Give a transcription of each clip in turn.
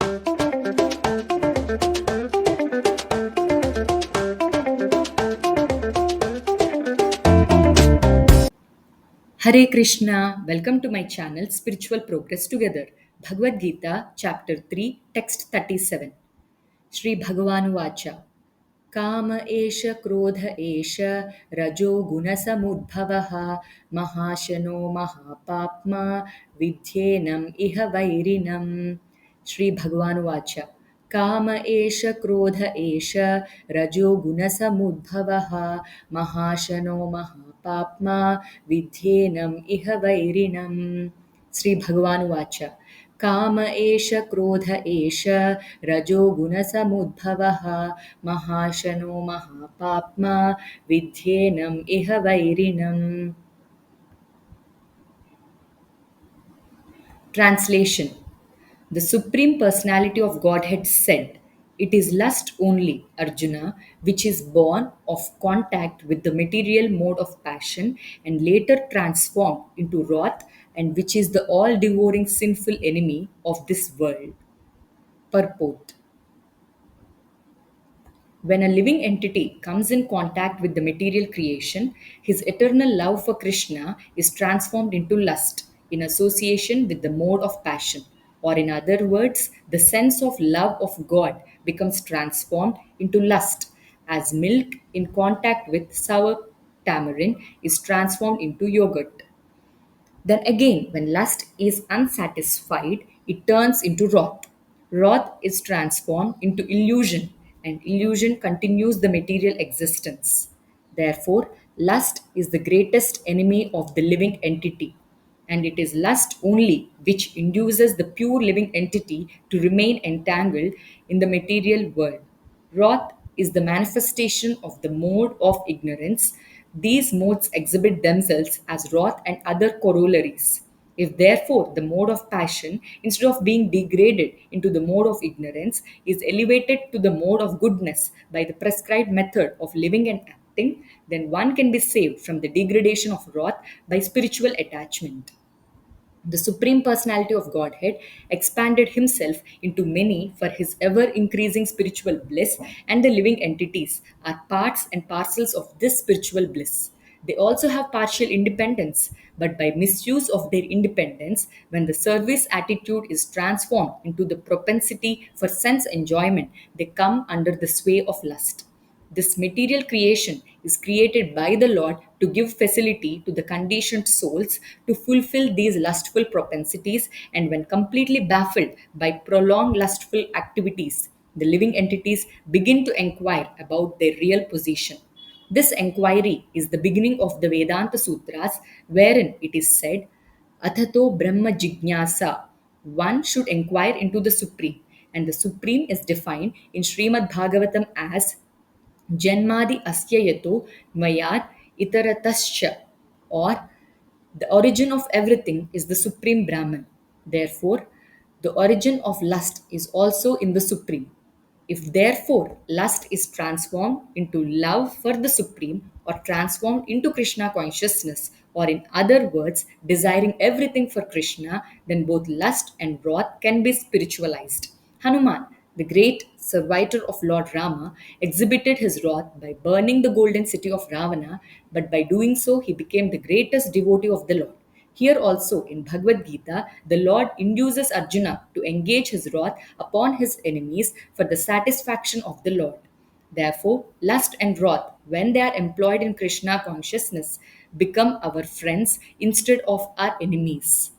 Hare Krishna, welcome to my channel Spiritual Progress Together. Bhagavad Gita, chapter 3, text 37. Sri Bhagavan Vacha. Kama esha krodha esha rajo gunasamudbhavaha mahashano mahapapma vidyenam iha vairinam. Sri Bhagavan Vacha. Kama esha krodha esha rajo gunasamudbhavaha mahashano mahapapma vidyenam iha vairinam. Sri Bhagavan Vacha. काम एष क्रोध एष रजोगुणसमुद्भवः महाशनो महापाप्मा विध्येनम् इह वैरिणम्. Translation. The Supreme Personality of Godhead said, "It is lust only, Arjuna, which is born of contact with the material mode of passion and later transformed into wrath, and which is the all devouring sinful enemy of this world." Purport. When a living entity comes in contact with the material creation, his eternal love for Krishna is transformed into lust in association with the mode of passion. Or, in other words, the sense of love of God becomes transformed into lust, as milk in contact with sour tamarind is transformed into yogurt. Then again, when lust is unsatisfied, it turns into wrath. Wrath is transformed into illusion, and illusion continues the material existence. Therefore, lust is the greatest enemy of the living entity, and it is lust only which induces the pure living entity to remain entangled in the material world. Wrath is the manifestation of the mode of ignorance. These modes exhibit themselves as wrath and other corollaries. If therefore the mode of passion, instead of being degraded into the mode of ignorance, is elevated to the mode of goodness by the prescribed method of living and acting, then one can be saved from the degradation of wrath by spiritual attachment. The Supreme Personality of Godhead expanded himself into many for his ever increasing spiritual bliss, and the living entities are parts and parcels of this spiritual bliss. They also have partial independence, but by misuse of their independence, when the service attitude is transformed into the propensity for sense enjoyment, they come under the sway of lust. This material creation is created by the Lord to give facility to the conditioned souls to fulfill these lustful propensities, and when completely baffled by prolonged lustful activities, the living entities begin to inquire about their real position. This inquiry is the beginning of the Vedanta Sutras, wherein it is said, Athato Brahma Jignasa. One should inquire into the Supreme, and the Supreme is defined in Srimad Bhagavatam as Janmadi asya yato mayat itaratascha, or the origin of everything is the Supreme Brahman. Therefore, the origin of lust is also in the Supreme. If therefore lust is transformed into love for the Supreme, or transformed into Krishna consciousness, or in other words, desiring everything for Krishna, then both lust and wrath can be spiritualized. Hanuman, the great servitor of Lord Rama, exhibited his wrath by burning the golden city of Ravana, but by doing so, he became the greatest devotee of the Lord. Here also in Bhagavad Gita, the Lord induces Arjuna to engage his wrath upon his enemies for the satisfaction of the Lord. Therefore, lust and wrath, when they are employed in Krishna consciousness, become our friends instead of our enemies.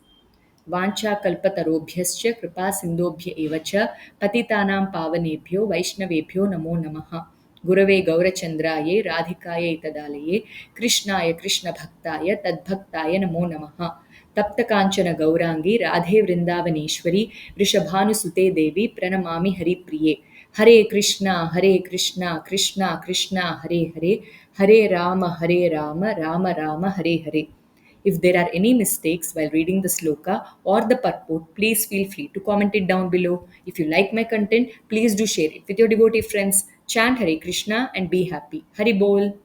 वाञ्छाकल्पतरोभ्यश्च कृपासिन्धोभ्य एव च पतितानां पावनेभ्यो वैष्णवेभ्यो नमो नमः. गुरवे गौरचन्द्राय राधिकायै तदालये कृष्णाय कृष्णभक्ताय तद्भक्ताय नमो नमः. तप्तकाञ्चन गौराङ्गी राधे वृन्दावनेश्वरी वृषभानुसुते देवी प्रणमामि हरिप्रिये. हरे कृष्णा कृष्णा कृष्णा हरे हरे, हरे Ram Ram Ram Hare Hare. If there are any mistakes while reading the sloka or the purport, please feel free to comment it down below. If you like my content, please do share it with your devotee friends. Chant Hare Krishna and be happy. Hari Bol.